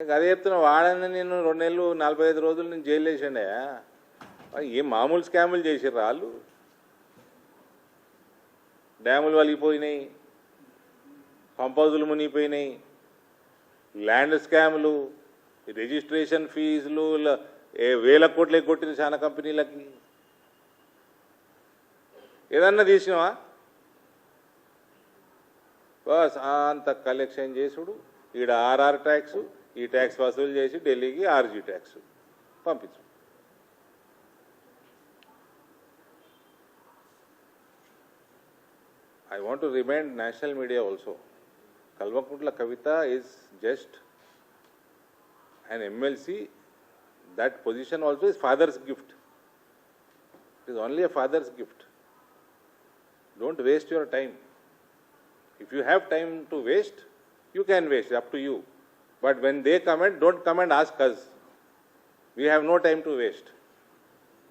అదే చెప్తున్నా వాడని నేను 2 నెలలు 45 రోజులు నేను జైలు వేసిండే ఏం మామూలు స్కాములు చేసిర్రు వాళ్ళు. డ్యాములు వలిగిపోయినాయి, పంప్ హౌజులు మునిగిపోయినాయి, ల్యాండ్ స్కాములు, రిజిస్ట్రేషన్ ఫీజులు వేల కోట్లే కొట్టిన చాలా కంపెనీలకి. ఏదన్నా తీసినావా? బస్ అంత కలెక్షన్ చేసుడు, ఈడ ఆర్ఆర్ ట్యాక్స్, ఈ ట్యాక్స్ వసూలు చేసి ఢిల్లీకి ఆర్జీ ట్యాక్స్ పంపించు. I want to remind national media also, Kalvakuntla Kavita is just an MLC. That position also is father's gift. It is only a father's gift. Don't waste your time. If you have time to waste, you can waste, up to you. But when they comment, don't come and ask us. We have no time to waste.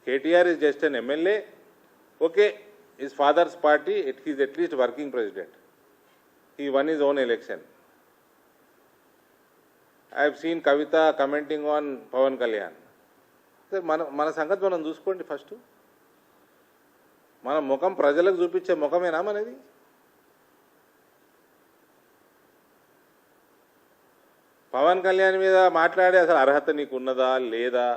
KTR is just an MLA. Okay, his father's party, he is at least working president. He won his own election. I have seen Kavita commenting on Pawan Kalyan. Sir, మన సంగతి మనం చూసుకోండి first. మన ముఖం ప్రజలకు చూపించే ముఖమేనా మనది? పవన్ కళ్యాణ్ మీద మాట్లాడే అసలు అర్హత నీకు ఉన్నదా లేదా?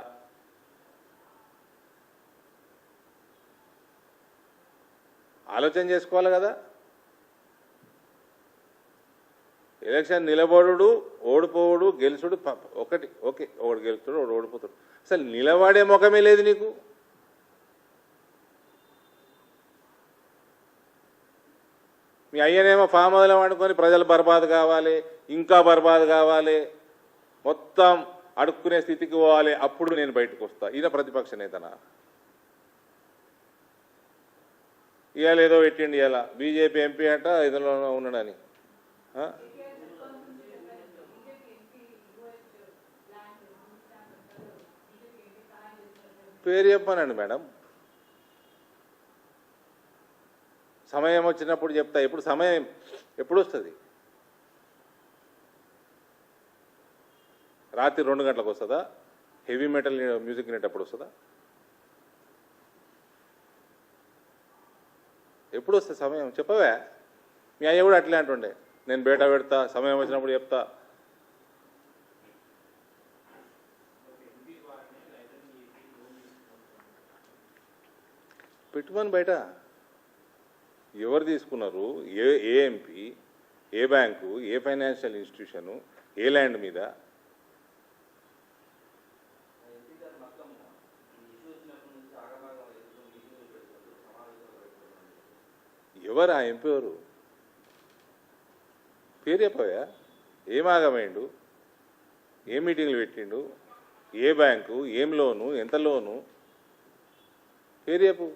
ఆలోచన చేసుకోవాలి కదా. ఎలక్షన్ నిలబడు, ఓడిపోవడు, గెలుచుడు ఒకటి. ఓకే, ఒకడు గెలుచుడు, ఒకడు ఓడిపోతాడు. అసలు నిలబడే ముఖమే లేదు నీకు. మీ అయ్యనేమో ఫామ్ హౌస్లో వండుకొని ప్రజలు బర్బాద్ కావాలి, ఇంకా బర్బాద్ కావాలి, మొత్తం అడుక్కునే స్థితికి పోవాలి, అప్పుడు నేను బయటకు వస్తా. ఈయన ప్రతిపక్ష నేతనా? ఇవాళ ఏదో పెట్టిండి, ఇవాళ బీజేపీ ఎంపీ అంట ఇందులో ఉన్నాడని. పేరు చెప్పానండి మేడం. సమయం వచ్చినప్పుడు చెప్తా. ఎప్పుడు సమయం ఎప్పుడు వస్తుంది? రాత్రి 2 గంటలకు వస్తుందా? హెవీ మెటల్ మ్యూజిక్ వినేటప్పుడు వస్తుందా? ఎప్పుడు వస్తుంది సమయం? చెప్పవే. మీ అయ్య కూడా అట్లే అంటుండే, నేను బేటా పెడతా, సమయం వచ్చినప్పుడు చెప్తా. పెట్టుమని బయట ఎవరు తీసుకున్నారు? ఏ ఎంపీ, ఏ బ్యాంకు, ఏ ఫైనాన్షియల్ ఇన్స్టిట్యూషను, ఏ ల్యాండ్ మీద? ఎవరు ఆ ఎంపీ? ఎవరు? పేరు చెప్పవా? ఏం ఆగమైండు, ఏ మీటింగ్లు పెట్టిండు, ఏ బ్యాంకు, ఏం లోను, ఎంత లోను? పేరు చెప్పు.